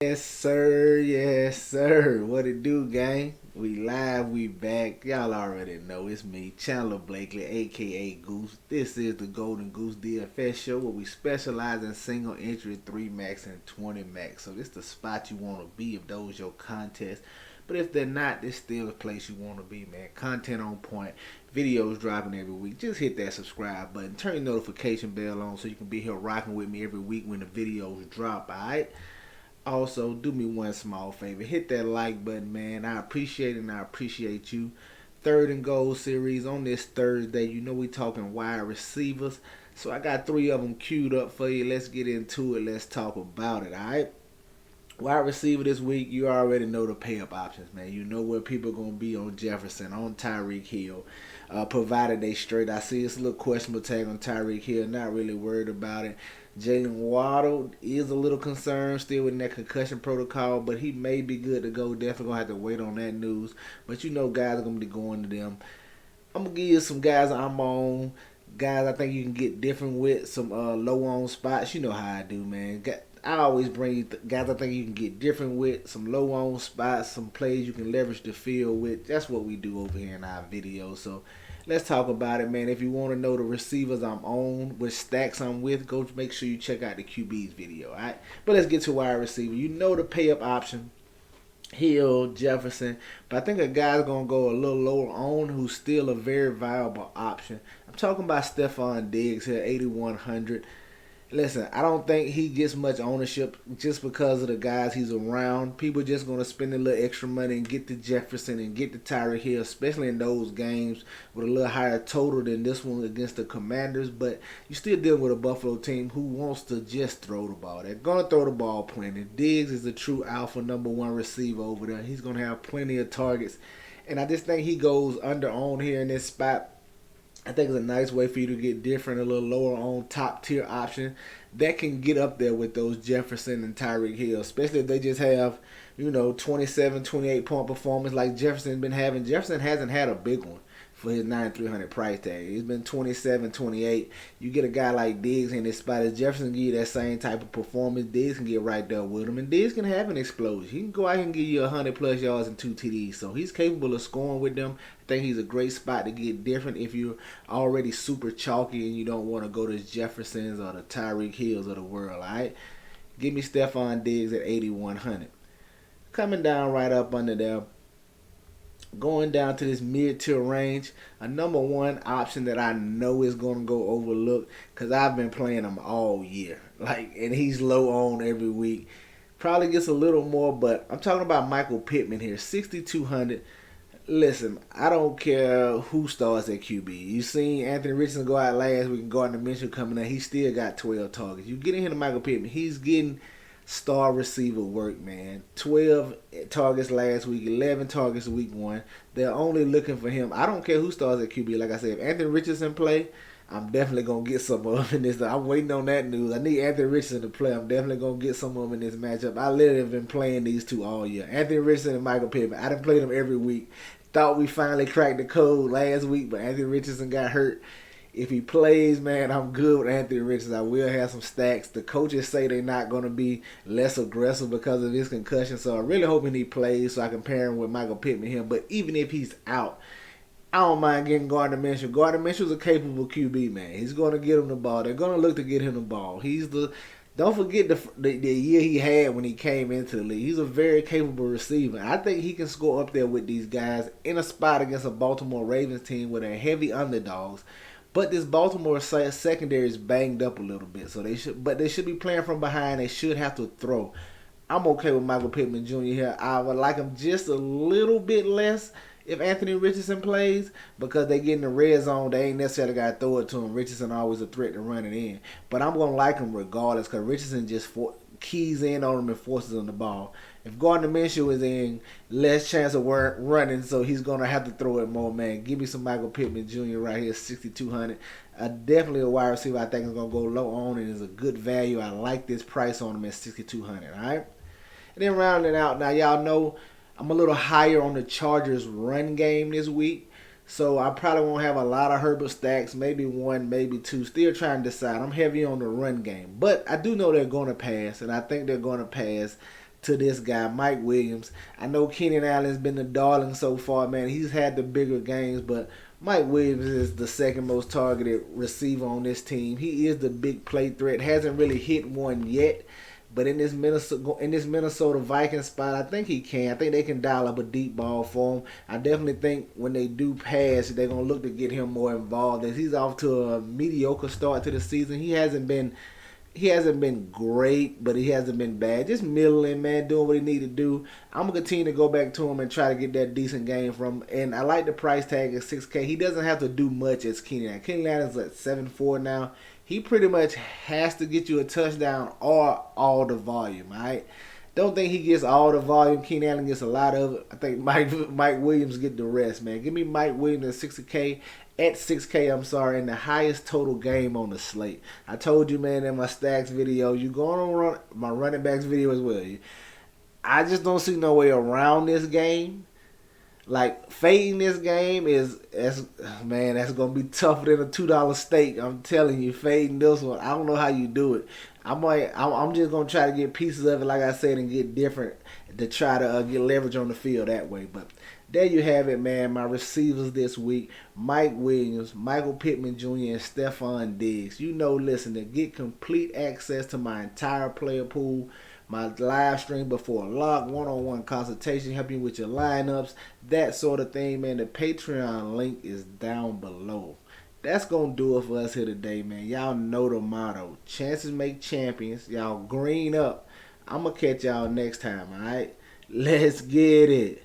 Yes, sir. Yes, sir. What it do, gang? We live, we back. Y'all already know it's me, Chandler Blakely, aka Goose. This is the Golden Goose DFS show where we specialize in single entry 3 max and 20 max. So this the spot you want to be if those your contest. But if they're not, this still the place you want to be, man. Content on point, videos dropping every week. Just hit that subscribe button, turn your notification bell on so you can be here rocking with me every week when the videos drop, alright? Also, do me one small favor. Hit that like button, man. I appreciate it and I appreciate you. Third and Gold series on this Thursday. You know we talking wide receivers. So I got 3 of them queued up for you. Let's get into it. Let's talk about it, alright? Wide receiver this week, you already know the pay-up options, man. You know where people are going to be on Jefferson, on Tyreek Hill, provided they straight. I see this little questionable tag on Tyreek Hill, not really worried about it. Jalen Waddle is a little concerned still with that concussion protocol, but he may be good to go. Definitely going to have to wait on that news. But you know guys are going to be going to them. I'm going to give you some guys I'm on. Guys I think you can get different with, some low-on spots. You know how I do, man. I always bring you guys I think you can get different with, some low-on spots, some plays you can leverage the field with. That's what we do over here in our videos. So let's talk about it, man. If you want to know the receivers I'm on, which stacks I'm with, go make sure you check out the QB's video, all right? But let's get to wide receiver. You know the pay-up option, Hill, Jefferson, but I think a guy's going to go a little lower on who's still a very viable option. I'm talking about Stephon Diggs here, 8,100. Listen, I don't think he gets much ownership just because of the guys he's around. People just going to spend a little extra money and get to Jefferson and get to Tyreek Hill, especially in those games with a little higher total than this one against the Commanders. But you're still dealing with a Buffalo team who wants to just throw the ball. They're going to throw the ball plenty. Diggs is the true alpha #1 receiver over there. He's going to have plenty of targets. And I just think he goes under on here in this spot. I think it's a nice way for you to get different, a little lower on top tier option that can get up there with those Jefferson and Tyreek Hill, especially if they just have, 27, 28 point performance like Jefferson's been having. Jefferson hasn't had a big one for his 9,300 price tag. He's been 27, 28. You get a guy like Diggs in this spot. If Jefferson give you that same type of performance, Diggs can get right there with him. And Diggs can have an explosion. He can go out and give you 100 plus yards and 2 TDs. So he's capable of scoring with them. I think he's a great spot to get different if you're already super chalky and you don't want to go to Jeffersons or the Tyreek Hills of the world, all right? Give me Stephon Diggs at 8,100. Coming down right up under there, going down to this mid-tier range, a #1 option that I know is going to go overlooked because I've been playing him all year. And he's low on every week. Probably gets a little more, but I'm talking about Michael Pittman here, 6,200. Listen, I don't care who starts at QB. You seen Anthony Richardson go out last week and Gardner Minshew coming in. He still got 12 targets. You get in here to Michael Pittman, he's getting star receiver work, man. 12 targets last week, 11 targets week 1. They're only looking for him. I don't care who starts at QB. Like I said, if Anthony Richardson play, I'm definitely going to get some of him in this. I'm waiting on that news. I need Anthony Richardson to play. I'm definitely going to get some of them in this matchup. I literally have been playing these two all year. Anthony Richardson and Michael Pittman. I done played them every week. Thought we finally cracked the code last week, but Anthony Richardson got hurt. If he plays, man, I'm good with Anthony Richardson. I will have some stacks. The coaches say they're not going to be less aggressive because of his concussion, so I'm really hoping he plays so I can pair him with Michael Pittman here. But even if he's out, I don't mind getting Gardner Minshew. Gardner Minshew's a capable QB, man. He's going to get him the ball. They're going to look to get him the ball. Don't forget the year he had when he came into the league. He's a very capable receiver. I think he can score up there with these guys in a spot against a Baltimore Ravens team where they're heavy underdogs. But this Baltimore secondary is banged up a little bit, so they should be playing from behind. They should have to throw. I'm okay with Michael Pittman Jr. here. I would like him just a little bit less if Anthony Richardson plays because they get in the red zone. They ain't necessarily got to throw it to him. Richardson always a threat to run it in. But I'm going to like him regardless because Richardson just keys in on him and forces on the ball. If Gardner Minshew is in, less chance of running, so he's going to have to throw it more, man. Give me some Michael Pittman Jr. right here, 6,200. Definitely a wide receiver I think is going to go low on and is a good value. I like this price on him at 6,200, all right? And then rounding out, now y'all know I'm a little higher on the Chargers run game this week. So I probably won't have a lot of Herbert stacks, maybe 1, maybe 2. Still trying to decide. I'm heavy on the run game. But I do know they're going to pass, and I think they're going to pass to this guy, Mike Williams. I know Keenan Allen's been the darling so far, man. He's had the bigger games, but Mike Williams is the second most targeted receiver on this team. He is the big play threat. Hasn't really hit one yet, but in this Minnesota Vikings spot, I think he can. I think they can dial up a deep ball for him. I definitely think when they do pass, they're gonna look to get him more involved. As he's off to a mediocre start to the season, he hasn't been great, but he hasn't been bad. Just middling, man, doing what he need to do. I'm gonna continue to go back to him and try to get that decent game from him. And I like the price tag at 6K. He doesn't have to do much as Keenan Allen. Keenan Allen's at 7.4 now. He pretty much has to get you a touchdown or all the volume. All right. Don't think he gets all the volume. Keenan Allen gets a lot of it. I think Mike Williams get the rest, man. Give me Mike Williams at 6K. At 6K, I'm sorry, and the highest total game on the slate. I told you, man, in my stacks video, you going on my running backs video as well. I just don't see no way around this game. Like, fading this game that's gonna be tougher than a $2 steak. I'm telling you, fading this one. I don't know how you do it. I'm just gonna try to get pieces of it, like I said, and get different to try to get leverage on the field that way. But there you have it, man. My receivers this week: Mike Williams, Michael Pittman Jr., and Stephon Diggs. Listen, to get complete access to my entire player pool, my live stream before lock, one-on-one consultation, help you with your lineups, that sort of thing, man. The Patreon link is down below. That's going to do it for us here today, man. Y'all know the motto. Chances make champions. Y'all green up. I'm going to catch y'all next time, all right? Let's get it.